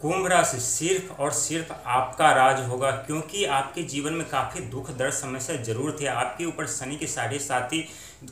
कुंभ राशि सिर्फ और सिर्फ आपका राज होगा, क्योंकि आपके जीवन में काफ़ी दुख दर्द समस्या जरूर थी। आपके ऊपर शनि के साढ़े साथी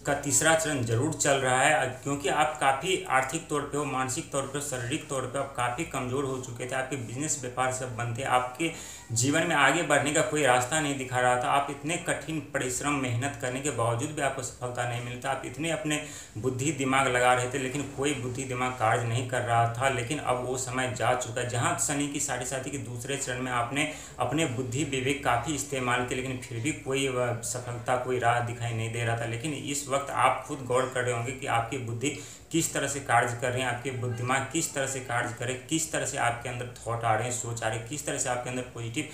का तीसरा चरण जरूर चल रहा है, क्योंकि आप काफ़ी आर्थिक तौर पे हो, मानसिक तौर पे, शारीरिक तौर पे आप काफ़ी कमज़ोर हो चुके थे। आपके बिजनेस व्यापार सब बंद थे। आपके जीवन में आगे बढ़ने का कोई रास्ता नहीं दिखा रहा था। आप इतने कठिन परिश्रम मेहनत करने के बावजूद भी आपको सफलता नहीं मिलता। आप इतने अपने बुद्धि दिमाग लगा रहे थे, लेकिन कोई बुद्धि दिमाग कार्य नहीं कर रहा था। लेकिन अब वो समय जा चुका है जहाँ शनि की साढ़े साथी के दूसरे चरण में आपने अपने बुद्धि विवेक काफ़ी इस्तेमाल किया, लेकिन फिर भी कोई सफलता, कोई राह दिखाई नहीं दे रहा था। लेकिन इस वक्त आप खुद गौर कर रहे होंगे कि आपकी बुद्धि किस तरह से कार्य कर रहे हैं, आपके दिमाग किस तरह से कार्य करे, किस तरह से आपके अंदर थॉट आ रहे हैं, सोच आ रहे हैं, किस तरह से आपके अंदर पॉजिटिव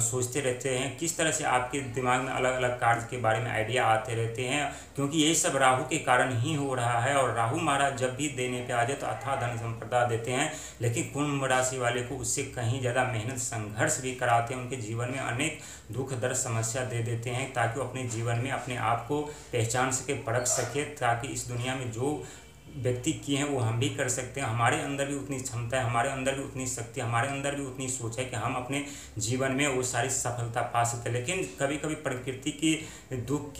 सोचते रहते हैं, किस तरह से आपके दिमाग में अलग अलग कार्य के बारे में आइडिया आते रहते हैं। क्योंकि ये सब राहु के कारण ही हो रहा है। और राहु महाराज जब भी देने पे आ जाए तो अथाह धन संपदा देते हैं, लेकिन कुंभ राशि वाले को उससे कहीं ज़्यादा मेहनत संघर्ष भी कराते हैं। उनके जीवन में अनेक दुख दर्द समस्या दे देते हैं, ताकि वो अपने जीवन में अपने आप को पहचान सके, परख सके, ताकि इस दुनिया में जो व्यक्ति किए हैं वो हम भी कर सकते हैं। हमारे अंदर भी उतनी क्षमता है, हमारे अंदर भी उतनी शक्ति, हमारे अंदर भी उतनी सोच है कि हम अपने जीवन में वो सारी सफलता पा सकते हैं। लेकिन कभी कभी प्रकृति की दुख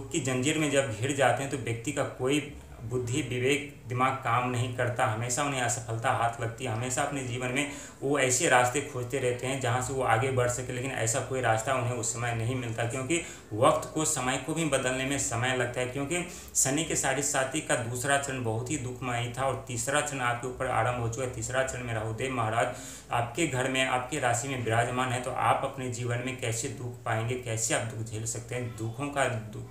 की जंजीर में जब घिर जाते हैं तो व्यक्ति का कोई बुद्धि विवेक दिमाग काम नहीं करता। हमेशा उन्हें असफलता हाथ लगती है। हमेशा अपने जीवन में वो ऐसे रास्ते खोजते रहते हैं जहाँ से वो आगे बढ़ सके, लेकिन ऐसा कोई रास्ता उन्हें उस समय नहीं मिलता, क्योंकि वक्त को, समय को भी बदलने में समय लगता है। क्योंकि शनि के साढ़े साथी का दूसरा चरण बहुत ही दुखमयी था और तीसरा चरण आपके ऊपर आरंभ हो चुका है। तीसरा चरण में राहुदेव महाराज आपके घर में, आपके राशि में विराजमान है। तो आप अपने जीवन में कैसे दुख पाएंगे, कैसे आप दुख झेल सकते हैं। दुखों का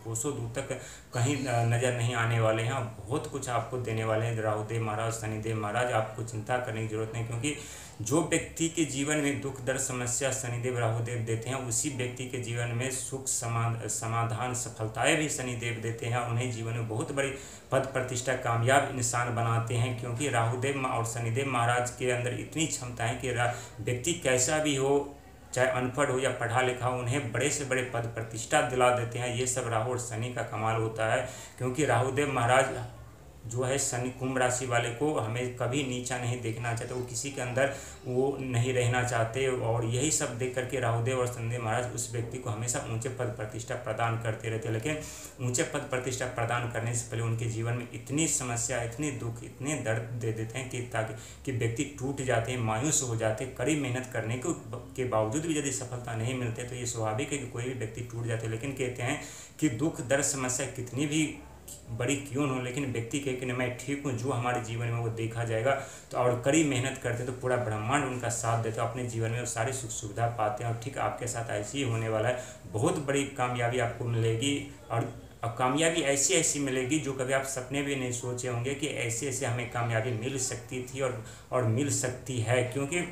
कोसों दूर तक कहीं नज़र नहीं आने वाले हैं। बहुत कुछ आपको देने वाले हैं राहुदेव महाराज, शनिदेव महाराज। आपको चिंता करने की जरूरत नहीं, क्योंकि जो व्यक्ति के जीवन में दुख दर्द समस्या शनिदेव राहुदेव देते हैं, उसी व्यक्ति के जीवन में सुख समाधान सफलताएं भी शनिदेव देते हैं। उन्हें जीवन में बहुत बड़ी पद प्रतिष्ठा, कामयाब इंसान बनाते हैं। क्योंकि राहुदेव और शनिदेव महाराज के अंदर इतनी क्षमता है कि व्यक्ति कैसा भी हो, चाहे अनपढ़ हो या पढ़ा लिखा हो, उन्हें बड़े से बड़े पद प्रतिष्ठा दिला देते हैं। ये सब राहु और शनि का कमाल होता है। क्योंकि राहुदेव महाराज जो है शनि कुंभ राशि वाले को हमें कभी नीचा नहीं देखना चाहते, वो किसी के अंदर वो नहीं रहना चाहते। और यही सब देख करके राहुदेव और शनिदेव महाराज उस व्यक्ति को हमेशा ऊंचे पद प्रतिष्ठा प्रदान करते रहते हैं। लेकिन ऊंचे पद प्रतिष्ठा प्रदान करने से पहले उनके जीवन में इतनी समस्या, इतने दुख, इतने दर्द दे देते हैं कि व्यक्ति टूट जाते हैं, मायूस हो जाते हैं। कड़ी मेहनत करने के बावजूद भी यदि सफलता नहीं मिलती तो ये स्वाभाविक है कि कोई भी व्यक्ति टूट जाते हैं। लेकिन कहते हैं कि दुख दर्द समस्या कितनी भी बड़ी क्यों न हो, लेकिन व्यक्ति कहे कि मैं ठीक हूँ, जो हमारे जीवन में वो देखा जाएगा। तो और कड़ी मेहनत करते तो पूरा ब्रह्मांड उनका साथ देते, अपने जीवन में वो सारी सुख सुविधा पाते हैं। और ठीक आपके साथ ऐसे ही होने वाला है। बहुत बड़ी कामयाबी आपको मिलेगी, और कामयाबी ऐसी ऐसी मिलेगी जो कभी आप सपने भी नहीं सोचे होंगे कि ऐसे ऐसे हमें कामयाबी मिल सकती थी और मिल सकती है। क्योंकि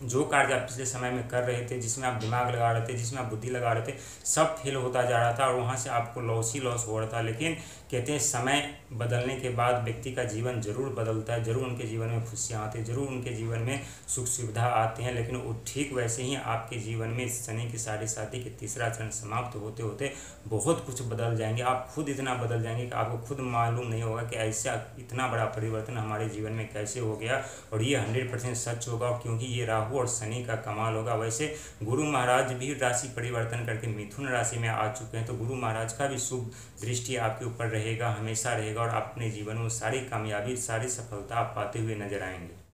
जो कार्य आप पिछले समय में कर रहे थे, जिसमें आप दिमाग लगा रहे थे, जिसमें आप बुद्धि लगा रहे थे, सब फेल होता जा रहा था और वहाँ से आपको लॉस ही लॉस हो रहा था। लेकिन कहते हैं समय बदलने के बाद व्यक्ति का जीवन जरूर बदलता है, जरूर उनके जीवन में खुशियाँ आती हैं, जरूर उनके जीवन में सुख सुविधा आते हैं। लेकिन वो ठीक वैसे ही आपके जीवन में शनि की साढ़े साथी के तीसरा चरण समाप्त होते होते बहुत कुछ बदल जाएंगे। आप खुद इतना बदल जाएंगे कि आपको खुद मालूम नहीं होगा कि ऐसा इतना बड़ा परिवर्तन हमारे जीवन में कैसे हो गया। और ये 100% सच होगा, क्योंकि ये राहु और शनि का कमाल होगा। वैसे गुरु महाराज भी राशि परिवर्तन करके मिथुन राशि में आ चुके हैं, तो गुरु महाराज का भी शुभ दृष्टि आपके ऊपर रहेगा, हमेशा रहेगा। और अपने जीवन में सारी कामयाबी, सारी सफलता आप पाते हुए नजर आएंगे।